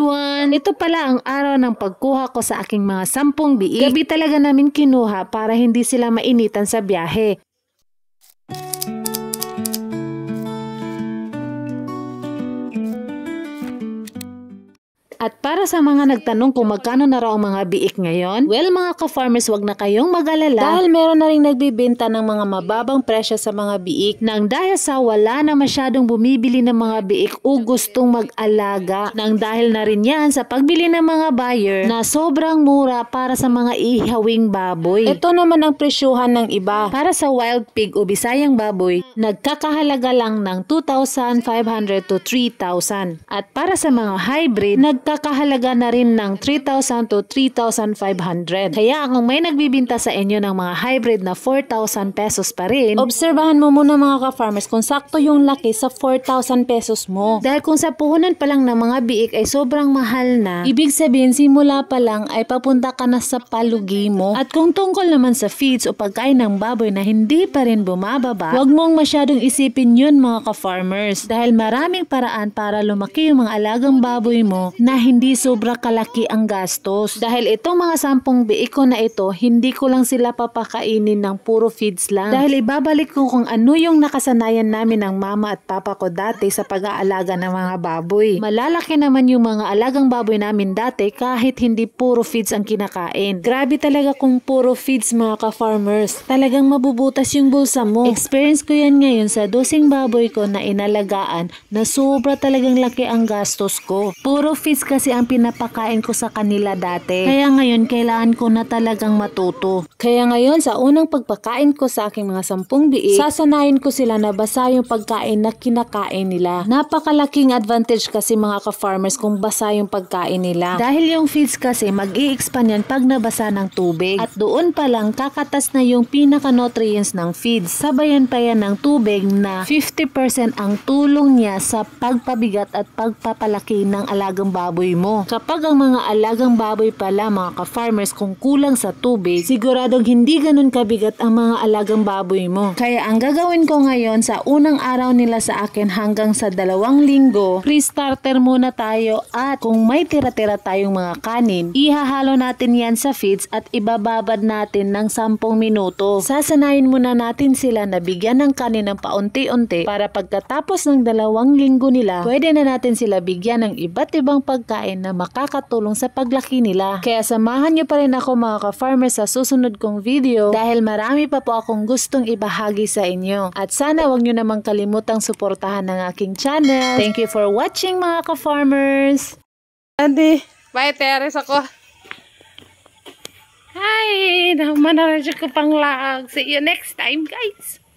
everyone! Ito pala ang araw ng pagkuha ko sa aking mga 10 biik. Gabi talaga namin kinuha para hindi sila mainitan sa biyahe. At para sa mga nagtanong kung magkano na raw ang mga biik ngayon, well mga ka-farmers, wag na kayong mag-alala dahil meron na rin nagbibenta ng mga mababang presyo sa mga biik nang dahil sa wala na masyadong bumibili ng mga biik o gustong mag-alaga, nang dahil na rin yan sa pagbili ng mga buyer na sobrang mura para sa mga ihawing baboy. Ito naman ang presyuhan ng iba. Para sa wild pig o bisayang baboy, nagkakahalaga lang ng 2,500 to 3,000. At para sa mga hybrid, nagkakahalaga na rin ng 3,000 to 3,500. Kaya kung may nagbibinta sa inyo ng mga hybrid na 4,000 pesos pa rin, obserbahan mo muna mga ka-farmers kung sakto yung laki sa 4,000 pesos mo. Dahil kung sa puhunan pa lang ng mga biik ay sobrang mahal na, ibig sabihin simula pa lang ay papunta ka na sa palugi mo. At kung tungkol naman sa feeds o pagkain ng baboy na hindi pa rin bumababa, huwag mong masyadong isipin yun mga ka-farmers. Dahil maraming paraan para lumaki yung mga alagang baboy mo na hindi sobra kalaki ang gastos. Dahil itong mga 10 biik ko na ito, hindi ko lang sila papakainin ng puro feeds lang. Dahil ibabalik ko kung ano yung nakasanayan namin ng mama at papa ko dati sa pag-aalaga ng mga baboy. Malalaki naman yung mga alagang baboy namin dati kahit hindi puro feeds ang kinakain. Grabe talaga kung puro feeds mga ka-farmers. Talagang mabubutas yung bulsa mo. Experience ko yan ngayon sa 12 baboy ko na inalagaan na sobra talagang laki ang gastos ko. Puro feeds kasi ang pinapakain ko sa kanila dati. Kaya ngayon, kailangan ko na talagang matuto. Kaya ngayon, sa unang pagpakain ko sa aking mga 10 biik, sasanayin ko sila na basa yung pagkain na kinakain nila. Napakalaking advantage kasi mga ka-farmers kung basa yung pagkain nila. Dahil yung feeds kasi mag-i-expand yan pag nabasa ng tubig. At doon pa lang kakatas na yung pinaka-nutrients ng feeds. Sabayan pa yan ng tubig na 50% ang tulong niya sa pagpabigat at pagpapalaki ng alagang baboy mo. Kapag ang mga alagang baboy pala mga ka-farmers kung kulang sa tubig, siguradong hindi ganun kabigat ang mga alagang baboy mo. Kaya ang gagawin ko ngayon sa unang araw nila sa akin hanggang sa 2 linggo, pre-starter muna tayo at kung may tira-tira tayong mga kanin, ihahalo natin yan sa feeds at ibababad natin ng 10 minuto. Sasanayin muna natin sila na bigyan ng kanin ng paunti-unti para pagkatapos ng 2 linggo nila, pwede na natin sila bigyan ng iba't ibang pagkain na makakatulong sa paglaki nila. Kaya samahan nyo pa rin ako mga ka-farmers sa susunod kong video dahil marami pa po akong gustong ibahagi sa inyo. At sana wag nyo namang kalimutang suportahan ng aking channel. Thank you for watching mga ka-farmers! Adi, bye Teres ako. Hi! Naman na rin siya kapanglaag. See you next time guys!